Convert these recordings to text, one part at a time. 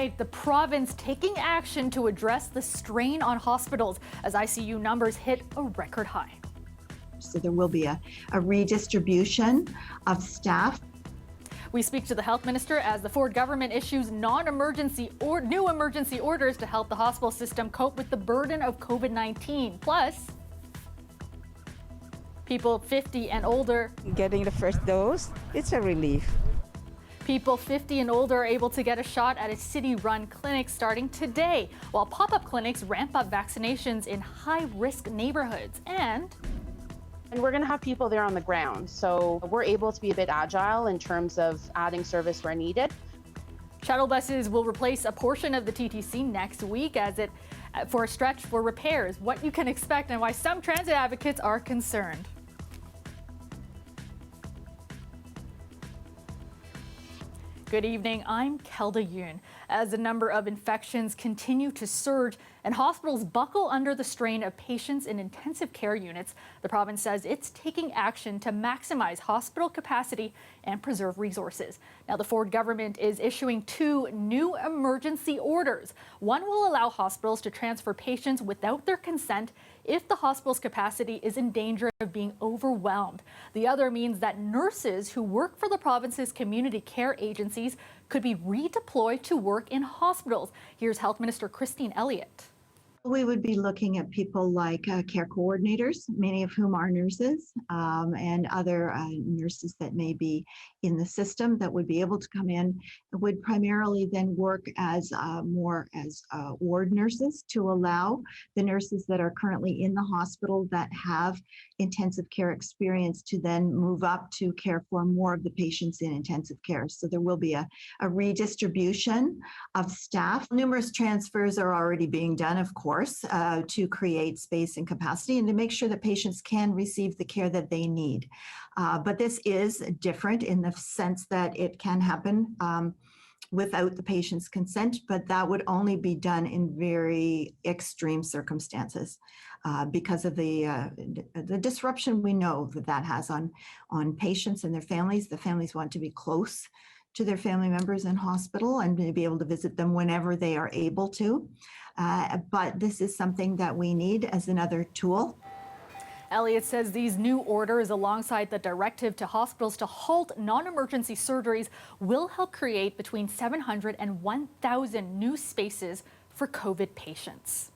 Citywide, the province taking action to address the strain on hospitals as ICU numbers hit a record high. So there will be a redistribution of staff. We speak to the health minister as the Ford government issues non-emergency or new emergency orders to help the hospital system cope with the burden of COVID-19. Plus, people 50 and older getting the first dose, it's a relief. People 50 and older are able to get a shot at a city-run clinic starting today, while pop-up clinics ramp up vaccinations in high-risk neighborhoods. And we're going to have people there on the ground, so we're able to be a bit agile in terms of adding service where needed. Shuttle buses will replace a portion of the TTC next week as it for a stretch for repairs, what you can expect and why some transit advocates are concerned. Good evening, I'm Kelda Yoon. As the number of infections continue to surge and hospitals buckle under the strain of patients in intensive care units, the province says it's taking action to maximize hospital capacity and preserve resources. Now, the Ford government is issuing 2 new emergency orders. One will allow hospitals to transfer patients without their consent if the hospital's capacity is in danger of being overwhelmed. The other means that nurses who work for the province's community care agencies could be redeployed to work in hospitals. Here's Health Minister Christine Elliott. We would be looking at people like care coordinators, many of whom are nurses, and other nurses that may be in the system that would be able to come in, would primarily then work as more as ward nurses to allow the nurses that are currently in the hospital that have intensive care experience to then move up to care for more of the patients in intensive care. So there will be a redistribution of staff. Numerous transfers are already being done, of course, to create space and capacity and to make sure that patients can receive the care that they need. But this is different in the sense that it can happen without the patient's consent, but that would only be done in very extreme circumstances because of the disruption we know that has on patients and their families. The families want to be close to their family members in hospital and to be able to visit them whenever they are able to. But this is something that we need as another tool. Elliott says these new orders, alongside the directive to hospitals to halt non-emergency surgeries, will help create between 700 and 1,000 new spaces for COVID patients.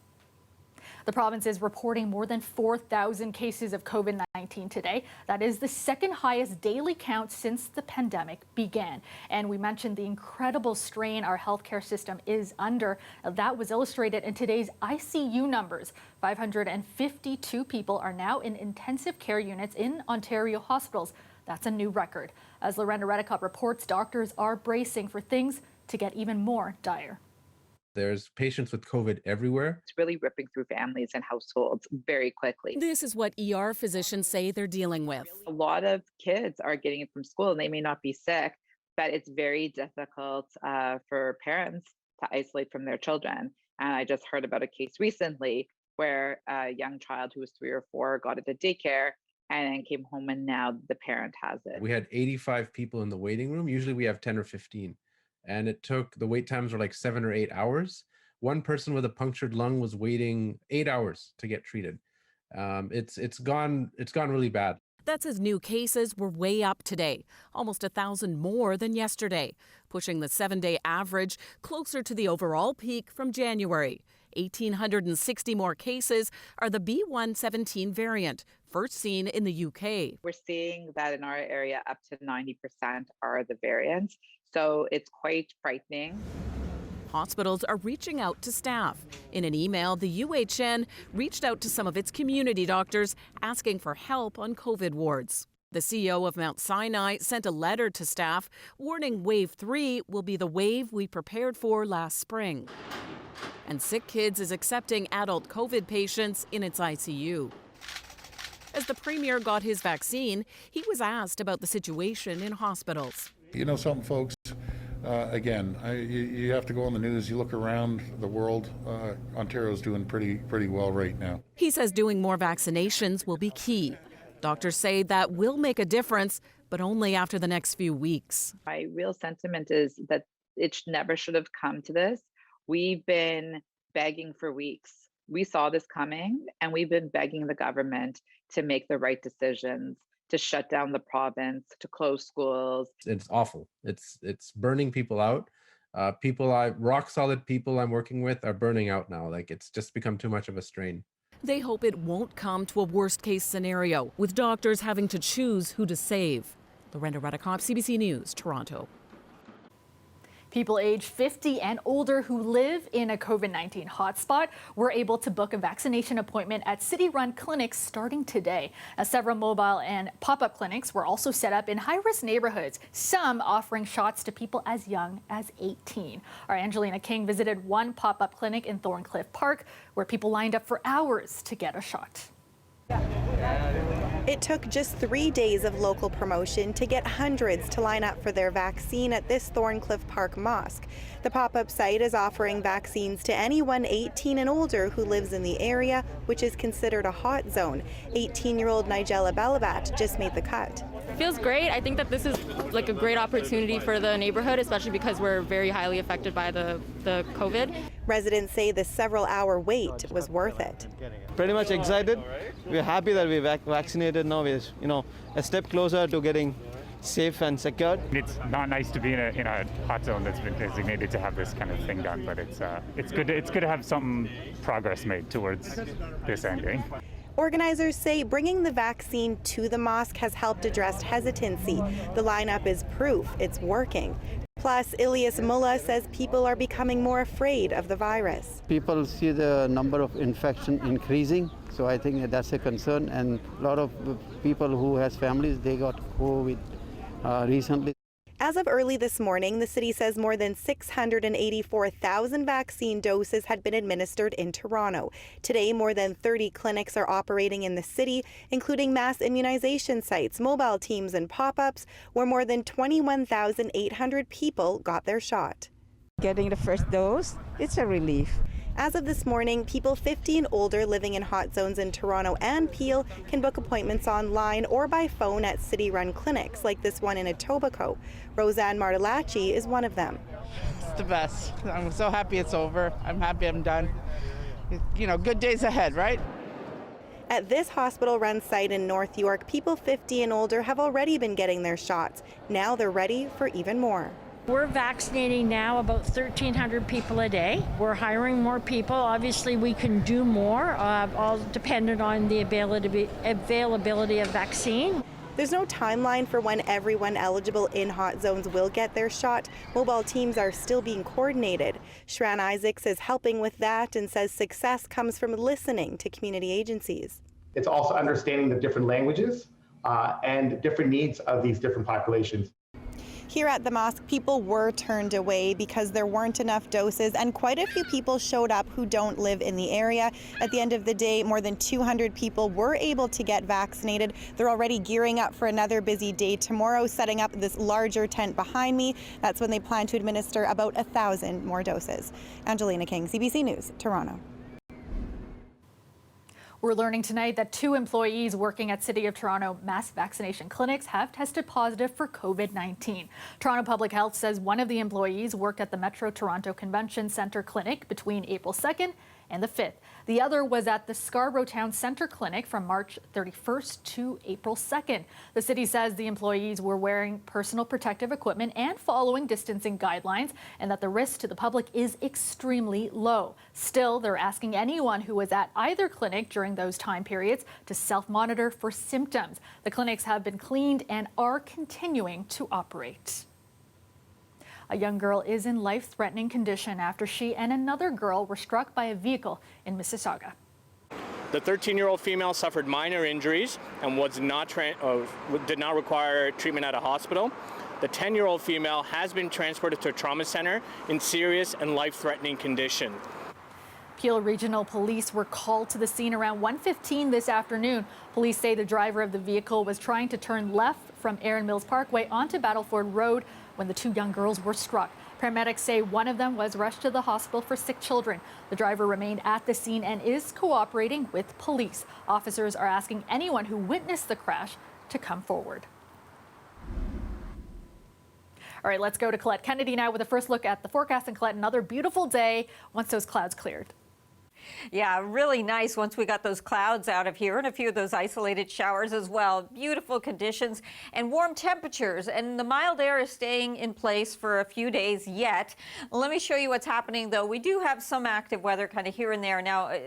The province is reporting more than 4,000 cases of COVID-19 today. That is the second highest daily count since the pandemic began. And we mentioned the incredible strain our healthcare system is under. That was illustrated in today's ICU numbers. 552 people are now in intensive care units in Ontario hospitals. That's a new record. As Lorena Redicott reports, doctors are bracing for things to get even more dire. There's patients with COVID everywhere. It's really ripping through families and households very quickly. This is what ER physicians say they're dealing with. A lot of kids are getting it from school and they may not be sick, but it's very difficult for parents to isolate from their children. And I just heard about a case recently where a young child who was 3 or 4 got it at daycare and then came home and now the parent has it. We had 85 people in the waiting room. Usually we have 10 or 15. And it took, the wait times were like 7 or 8 hours. One person with a punctured lung was waiting 8 hours to get treated. It's gone really bad. That's as new cases were way up today, almost 1,000 more than yesterday, pushing the 7-day average closer to the overall peak from January. 1,860 more cases are the B117 variant, first seen in the UK. We're seeing that in our area up to 90% are the variants. So it's quite frightening. Hospitals are reaching out to staff. In an email, the UHN reached out to some of its community doctors asking for help on COVID wards. The CEO of Mount Sinai sent a letter to staff warning Wave 3 will be the wave we prepared for last spring. And Sick Kids is accepting adult COVID patients in its ICU. As the Premier got his vaccine, he was asked about the situation in hospitals. You know something, folks? Again, you have to go on the news. You look around the world. Ontario's doing pretty well right now. He says doing more vaccinations will be key. Doctors say that will make a difference, but only after the next few weeks. My real sentiment is that never should have come to this. We've been begging for weeks. We saw this coming, and we've been begging the government to make the right decisions, to shut down the province, to close schools. It's awful. It's burning people out. Rock solid people I'm working with are burning out now. Like, it's just become too much of a strain. They hope it won't come to a worst-case scenario, with doctors having to choose who to save. Lorenda Redekop, CBC News, Toronto. People aged 50 and older who live in a COVID-19 hotspot were able to book a vaccination appointment at city-run clinics starting today. Several mobile and pop-up clinics were also set up in high-risk neighborhoods, some offering shots to people as young as 18. Our Angelina King visited one pop-up clinic in Thorncliffe Park where people lined up for hours to get a shot. It took just 3 days of local promotion to get hundreds to line up for their vaccine at this Thorncliffe Park mosque. The pop-up site is offering vaccines to anyone 18 and older who lives in the area, which is considered a hot zone. 18-year-old Nigella Balabat just made the cut. Feels great. I think that this is like a great opportunity for the neighborhood, especially because we're very highly affected by the COVID. Residents say the several-hour wait was worth it. Pretty much excited. We're happy that we're vaccinated now. We're, a step closer to getting safe and secured. It's not nice to be in a hot zone that's been designated to have this kind of thing done, but it's good to have some progress made towards this ending. Organizers say bringing the vaccine to the mosque has helped address hesitancy. The lineup is proof it's working. Plus, Ilyas Mullah says people are becoming more afraid of the virus. People see the number of infection increasing, so I think that's a concern. And a lot of people who has families, they got COVID recently. As of early this morning, the city says more than 684,000 vaccine doses had been administered in Toronto. Today, more than 30 clinics are operating in the city, including mass immunization sites, mobile teams, and pop-ups, where more than 21,800 people got their shot. Getting the first dose, it's a relief. As of this morning, people 50 and older living in hot zones in Toronto and Peel can book appointments online or by phone at city-run clinics like this one in Etobicoke. Roseanne Martellacci is one of them. It's the best. I'm so happy it's over. I'm happy I'm done. Good days ahead, right? At this hospital-run site in North York, people 50 and older have already been getting their shots. Now they're ready for even more. We're vaccinating now about 1,300 people a day. We're hiring more people. Obviously, we can do more, all dependent on the availability of vaccine. There's no timeline for when everyone eligible in hot zones will get their shot. Mobile teams are still being coordinated. Shran Isaacs is helping with that and says success comes from listening to community agencies. It's also understanding the different languages and different needs of these different populations. Here at the mosque, people were turned away because there weren't enough doses, and quite a few people showed up who don't live in the area. At the end of the day, more than 200 people were able to get vaccinated. They're already gearing up for another busy day tomorrow, setting up this larger tent behind me. That's when they plan to administer about 1,000 more doses. Angelina King, CBC News, Toronto. We're learning tonight that 2 employees working at City of Toronto mass vaccination clinics have tested positive for COVID-19. Toronto Public Health says one of the employees worked at the Metro Toronto Convention Centre clinic between April 2nd and the 5th. The other was at the Scarborough Town Centre clinic from March 31st to April 2nd. The city says the employees were wearing personal protective equipment and following distancing guidelines, and that the risk to the public is extremely low. Still, they're asking anyone who was at either clinic during those time periods to self-monitor for symptoms. The clinics have been cleaned and are continuing to operate. A young girl is in life-threatening condition after she and another girl were struck by a vehicle in Mississauga. The 13-year-old female suffered minor injuries and did not require treatment at a hospital. The 10-year-old female has been transported to a trauma center in serious and life-threatening condition. Peel Regional Police were called to the scene around 1:15 this afternoon. Police say the driver of the vehicle was trying to turn left from Erin Mills Parkway onto Battleford Road when the 2 young girls were struck. Paramedics say one of them was rushed to the hospital for sick children. The driver remained at the scene and is cooperating with police. Officers are asking anyone who witnessed the crash to come forward. All right, let's go to Colette Kennedy now with a first look at the forecast. And Colette, another beautiful day once those clouds cleared. Yeah, really nice once we got those clouds out of here and a few of those isolated showers as well. Beautiful conditions and warm temperatures, and the mild air is staying in place for a few days yet. Let me show you what's happening, though. We do have some active weather kind of here and there. Now,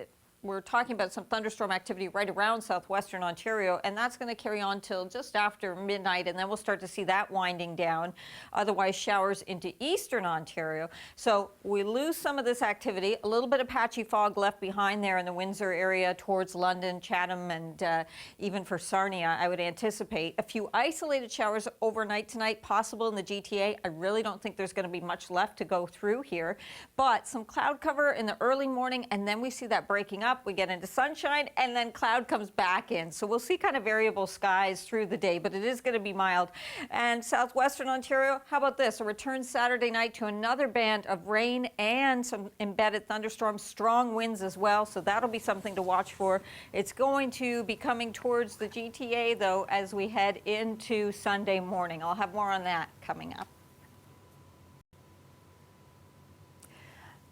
we're talking about some thunderstorm activity right around southwestern Ontario, and that's going to carry on till just after midnight, and then we'll start to see that winding down. Otherwise, showers into eastern Ontario. So we lose some of this activity. A little bit of patchy fog left behind there in the Windsor area towards London, Chatham, and even for Sarnia. I would anticipate a few isolated showers overnight tonight, possible in the GTA. I really don't think there's going to be much left to go through here, but some cloud cover in the early morning, and then we see that breaking up. We get into sunshine, and then cloud comes back in. So we'll see kind of variable skies through the day, but it is going to be mild. And southwestern Ontario, how about this? A return Saturday night to another band of rain and some embedded thunderstorms, strong winds as well. So that'll be something to watch for. It's going to be coming towards the GTA, though, as we head into Sunday morning. I'll have more on that coming up.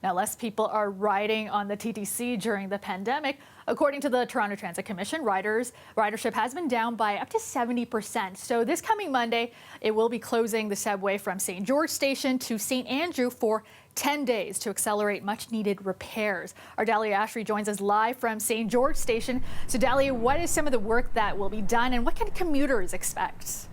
Now, less people are riding on the TTC during the pandemic. According to the Toronto Transit Commission, ridership has been down by up to 70%. So this coming Monday, it will be closing the subway from St. George Station to St. Andrew for 10 days to accelerate much-needed repairs. Our Dahlia Ashry joins us live from St. George Station. So, Dahlia, what is some of the work that will be done, and what can commuters expect?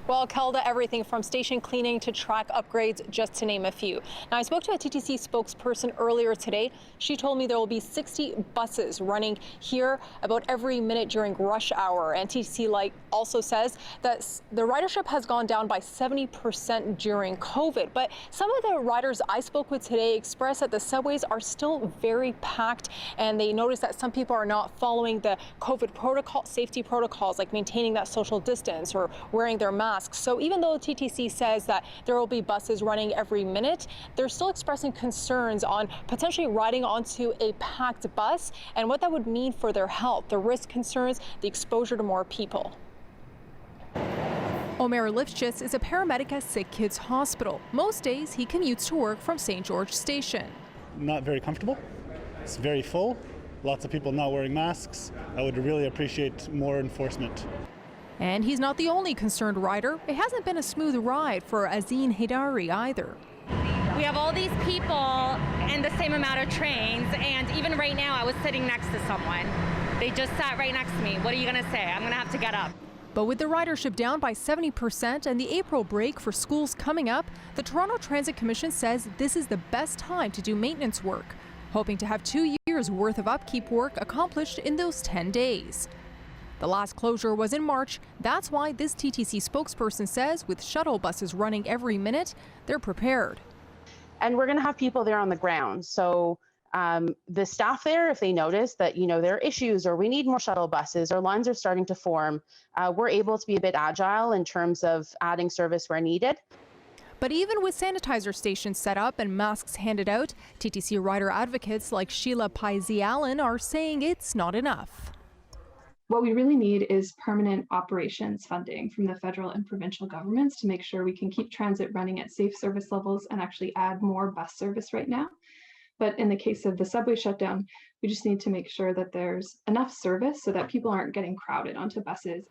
Well, Kelda, everything from station cleaning to track upgrades, just to name a few. Now, I spoke to a TTC spokesperson earlier today. She told me there will be 60 buses running here about every minute during rush hour. And TTC Light also says that the ridership has gone down by 70% during COVID. But some of the riders I spoke with today expressed that the subways are still very packed, and they noticed that some people are not following the COVID safety protocols, like maintaining that social distance or wearing their masks. So even though TTC says that there will be buses running every minute, they're still expressing concerns on potentially riding onto a packed bus and what that would mean for their health, the risk concerns, the exposure to more people. Omer Lifshitz is a paramedic at Sick Kids Hospital. Most days he commutes to work from St. George Station. Not very comfortable. It's very full. Lots of people not wearing masks. I would really appreciate more enforcement. And he's not the only concerned rider. It hasn't been a smooth ride for Azeen Haidari either. We have all these people and the same amount of trains, and even right now I was sitting next to someone. They just sat right next to me. What are you going to say? I'm going to have to get up. But with the ridership down by 70% and the April break for schools coming up, the Toronto Transit Commission says this is the best time to do maintenance work, hoping to have 2 years worth of upkeep work accomplished in those 10 days. The last closure was in March. That's why this TTC spokesperson says with shuttle buses running every minute, they're prepared. And we're going to have people there on the ground. So the staff there, if they notice that, there are issues or we need more shuttle buses or lines are starting to form, we're able to be a bit agile in terms of adding service where needed. But even with sanitizer stations set up and masks handed out, TTC rider advocates like Sheila Paizi-Allen are saying it's not enough. What we really need is permanent operations funding from the federal and provincial governments to make sure we can keep transit running at safe service levels and actually add more bus service right now. But in the case of the subway shutdown, we just need to make sure that there's enough service so that people aren't getting crowded onto buses.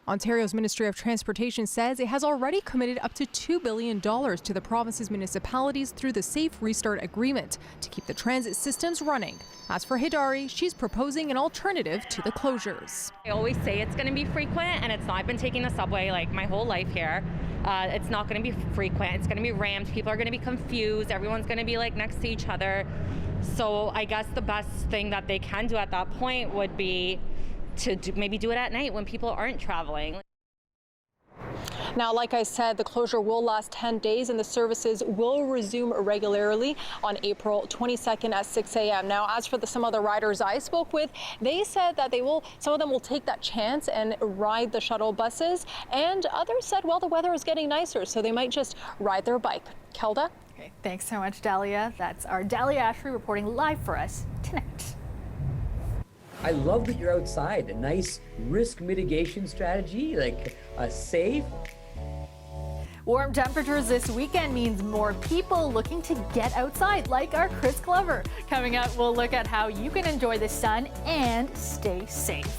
Ontario's Ministry of Transportation says it has already committed up to $2 billion to the province's municipalities through the Safe Restart Agreement to keep the transit systems running. As for Haidari, she's proposing an alternative to the closures. I always say it's going to be frequent, and it's not. I've been taking the subway like my whole life here. It's not going to be frequent. It's going to be rammed. People are going to be confused. Everyone's going to be like next to each other. So I guess the best thing that they can do at that point would be to maybe do it at night when people aren't traveling. Now, like I said, the closure will last 10 days and the services will resume regularly on April 22nd at 6 a.m. Now, as for some other riders I spoke with, they said that some of them will take that chance and ride the shuttle buses, and others said, well, the weather is getting nicer, so they might just ride their bike. Kelda? Okay, thanks so much, Dahlia. That's our Dahlia Ashry reporting live for us tonight. I love that you're outside. A nice risk mitigation strategy, like safe. Warm temperatures this weekend means more people looking to get outside, like our Chris Glover. Coming up, we'll look at how you can enjoy the sun and stay safe.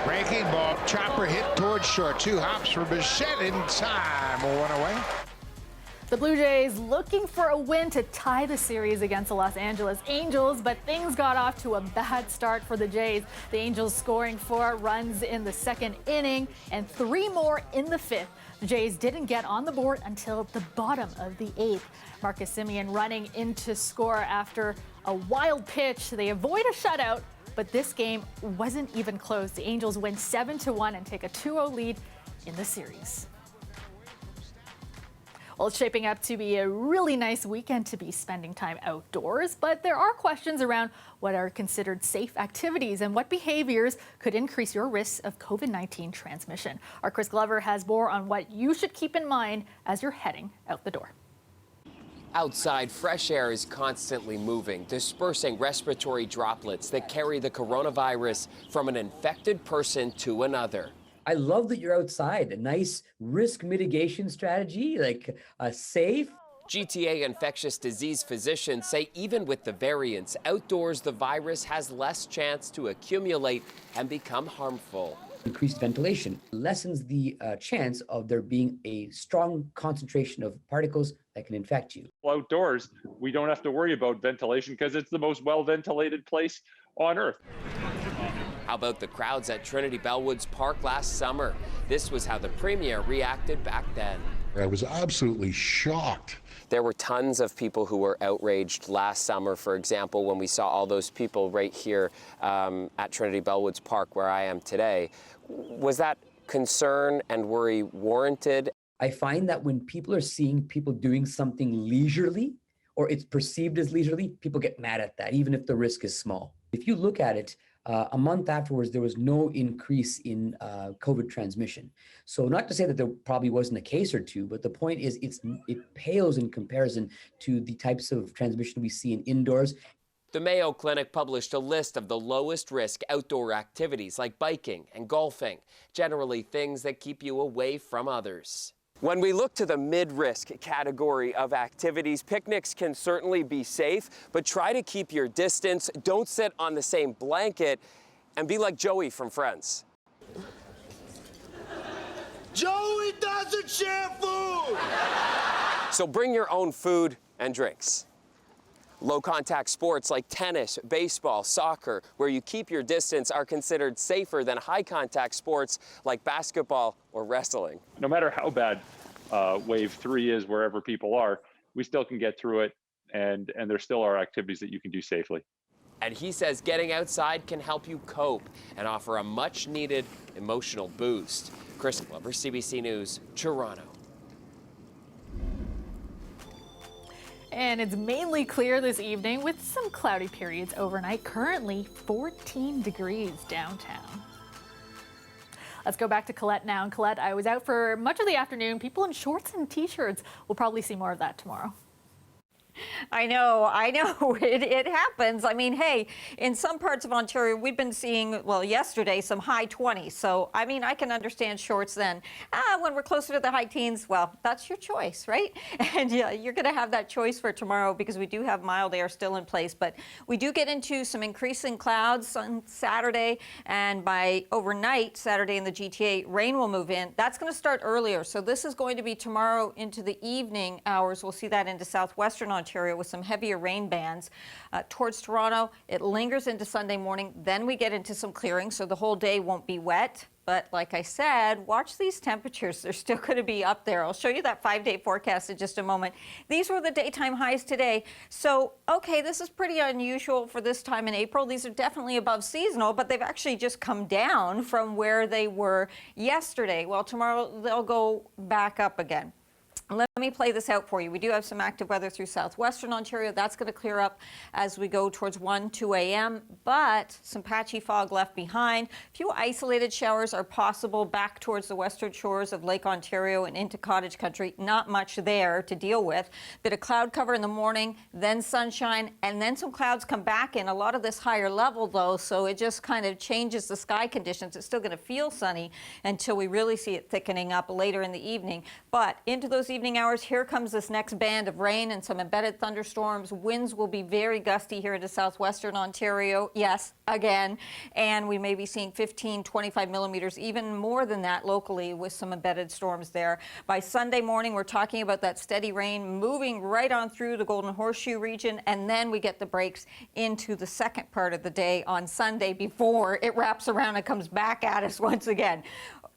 Breaking ball, chopper hit towards short. 2 hops for Bichette in time. 1 away. The Blue Jays looking for a win to tie the series against the Los Angeles Angels, but things got off to a bad start for the Jays. The Angels scoring 4 runs in the second inning and 3 more in the 5th. The Jays didn't get on the board until the bottom of the 8th. Marcus Semien running in to score after a wild pitch. They avoid a shutout, but this game wasn't even close. The Angels win 7-1 and take a 2-0 lead in the series. Well, it's shaping up to be a really nice weekend to be spending time outdoors, but there are questions around what are considered safe activities and what behaviors could increase your risks of COVID-19 transmission. Our Chris Glover has more on what you should keep in mind as you're heading out the door. Outside, fresh air is constantly moving, dispersing respiratory droplets that carry the coronavirus from an infected person to another. I love that you're outside. A nice risk mitigation strategy, like safe, GTA infectious disease physicians say even with the variants, outdoors the virus has less chance to accumulate and become harmful. Increased ventilation lessens the chance of there being a strong concentration of particles that can infect you. Outdoors, we don't have to worry about ventilation because it's the most well-ventilated place on Earth. How about the crowds at Trinity Bellwoods Park last summer? This was how the Premier reacted back then. I was absolutely shocked. There were tons of people who were outraged last summer, for example, when we saw all those people right here at Trinity Bellwoods Park, where I am today. Was that concern and worry warranted? I find that when people are seeing people doing something leisurely, or it's perceived as leisurely, people get mad at that, even if the risk is small. If you look at it, a month afterwards, there was no increase in COVID transmission. So not to say that there probably wasn't a case or two, but the point is it pales in comparison to the types of transmission we see in indoors. The Mayo Clinic published a list of the lowest risk outdoor activities like biking and golfing, generally things that keep you away from others. When we look to the mid-risk category of activities, picnics can certainly be safe, but try to keep your distance, don't sit on the same blanket, and be like Joey from Friends. Joey doesn't share food! So bring your own food and drinks. Low-contact sports like tennis, baseball, soccer, where you keep your distance, are considered safer than high-contact sports like basketball or wrestling. No matter how bad wave 3 is wherever people are, we still can get through it, and there still are activities that you can do safely. And he says getting outside can help you cope and offer a much-needed emotional boost. Chris Glover, CBC News, Toronto. And it's mainly clear this evening with some cloudy periods overnight. Currently 14 degrees downtown. Let's go back to Colette now. And Colette, I was out for much of the afternoon. People in shorts and t-shirts. We'll probably see more of that tomorrow. I know, it happens. I mean, hey, in some parts of Ontario, we've been seeing, well, yesterday, some high 20s. So, I mean, I can understand shorts then. When we're closer to the high teens, well, that's your choice, right? And yeah, you're going to have that choice for tomorrow because we do have mild air still in place. But we do get into some increasing clouds on Saturday. And by overnight, Saturday in the GTA, rain will move in. That's going to start earlier. So this is going to be tomorrow into the evening hours. We'll see that into southwestern Ontario with some heavier rain bands. Towards Toronto, it lingers into Sunday morning. Then we get into some clearing, so the whole day won't be wet. But like I said, watch these temperatures. They're still going to be up there. I'll show you that 5-day forecast in just a moment. These were the daytime highs today. So, okay, this is pretty unusual for this time in April. These are definitely above seasonal, but they've actually just come down from where they were yesterday. Well, tomorrow they'll go back up again. Let me play this out for you. We do have some active weather through southwestern Ontario. That's going to clear up as we go towards 1, 2 a.m., but some patchy fog left behind. A few isolated showers are possible back towards the western shores of Lake Ontario and into cottage country. Not much there to deal with. Bit of cloud cover in the morning, then sunshine, and then some clouds come back in. A lot of this higher level, though, so it just kind of changes the sky conditions. It's still going to feel sunny until we really see it thickening up later in the evening. But into those evening hours, here comes this next band of rain and some embedded thunderstorms. Winds will be very gusty here into southwestern Ontario. Yes, again. And we may be seeing 15, 25 millimeters, even more than that locally with some embedded storms there. By Sunday morning, we're talking about that steady rain moving right on through the Golden Horseshoe region. And then we get the breaks into the second part of the day on Sunday before it wraps around and comes back at us once again.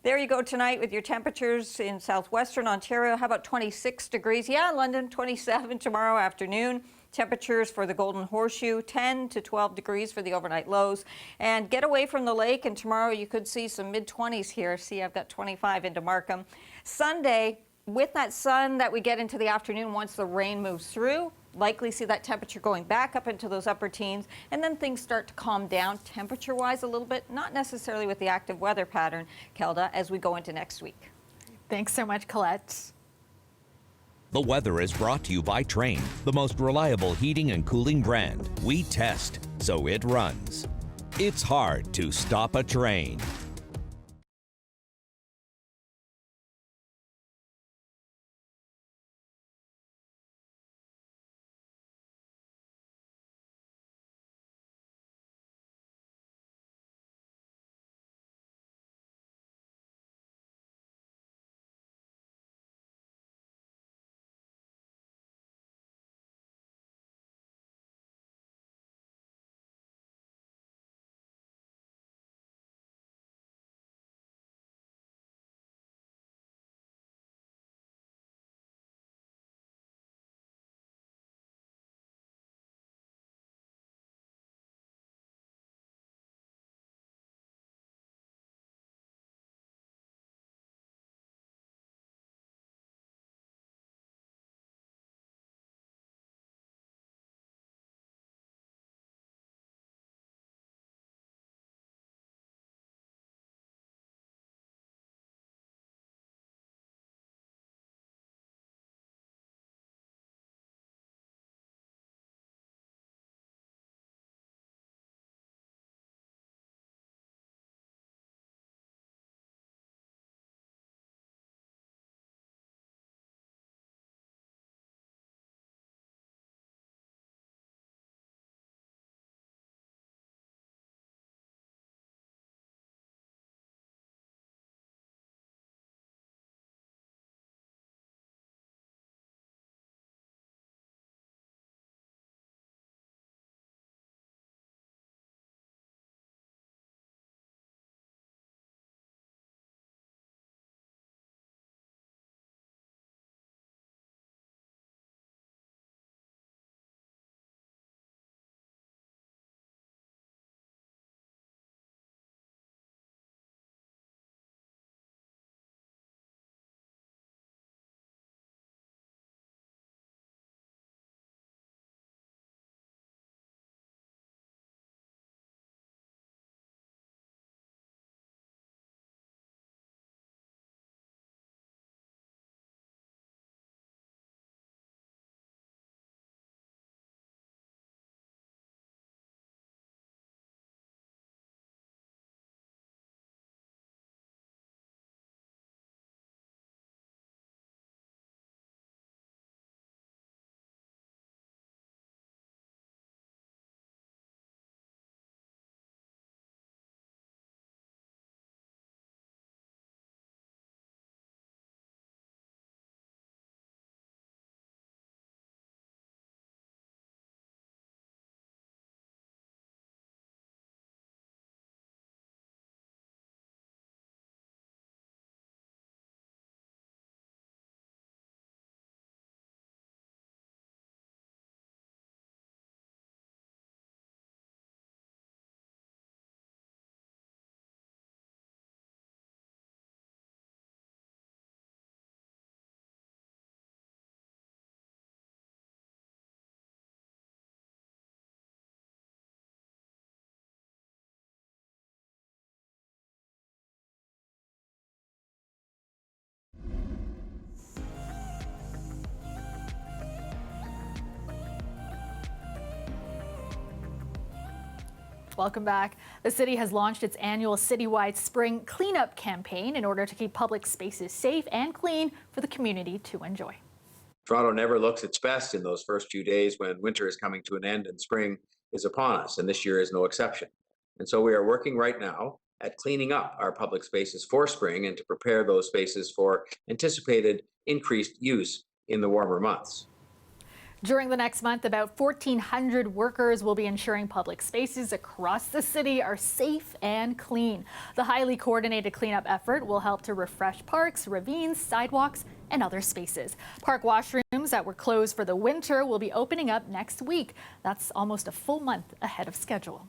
There you go tonight with your temperatures in southwestern Ontario. How about 26 degrees? Yeah, London, 27 tomorrow afternoon. Temperatures for the Golden Horseshoe, 10 to 12 degrees for the overnight lows. And get away from the lake, and tomorrow you could see some mid-20s here. See, I've got 25 into Markham. Sunday, with that sun that we get into the afternoon once the rain moves through, likely see that temperature going back up into those upper teens, and then things start to calm down temperature-wise a little bit, not necessarily with the active weather pattern, Kelda, as we go into next week. Thanks so much, Colette. The weather is brought to you by Trane, the most reliable heating and cooling brand. We test, so it runs. It's hard to stop a train. Welcome back. The city has launched its annual citywide spring cleanup campaign in order to keep public spaces safe and clean for the community to enjoy. Toronto never looks its best in those first few days when winter is coming to an end and spring is upon us, and this year is no exception. And so we are working right now at cleaning up our public spaces for spring and to prepare those spaces for anticipated increased use in the warmer months. During the next month, about 1,400 workers will be ensuring public spaces across the city are safe and clean. The highly coordinated cleanup effort will help to refresh parks, ravines, sidewalks, and other spaces. Park washrooms that were closed for the winter will be opening up next week. That's almost a full month ahead of schedule.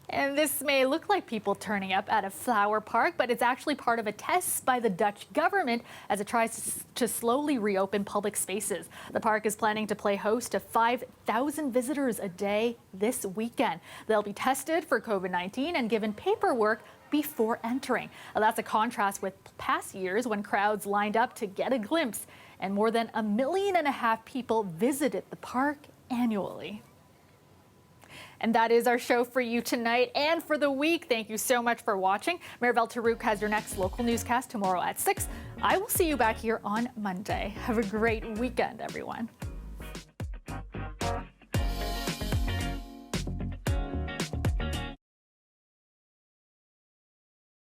And this may look like people turning up at a flower park, but it's actually part of a test by the Dutch government as it tries to slowly reopen public spaces. The park is planning to play host to 5,000 visitors a day this weekend. They'll be tested for COVID-19 and given paperwork before entering. Now, that's a contrast with past years when crowds lined up to get a glimpse, and more than 1.5 million people visited the park annually. And that is our show for you tonight and for the week. Thank you so much for watching. Maribel Tarouk has your next local newscast tomorrow at 6. I will see you back here on Monday. Have a great weekend, everyone.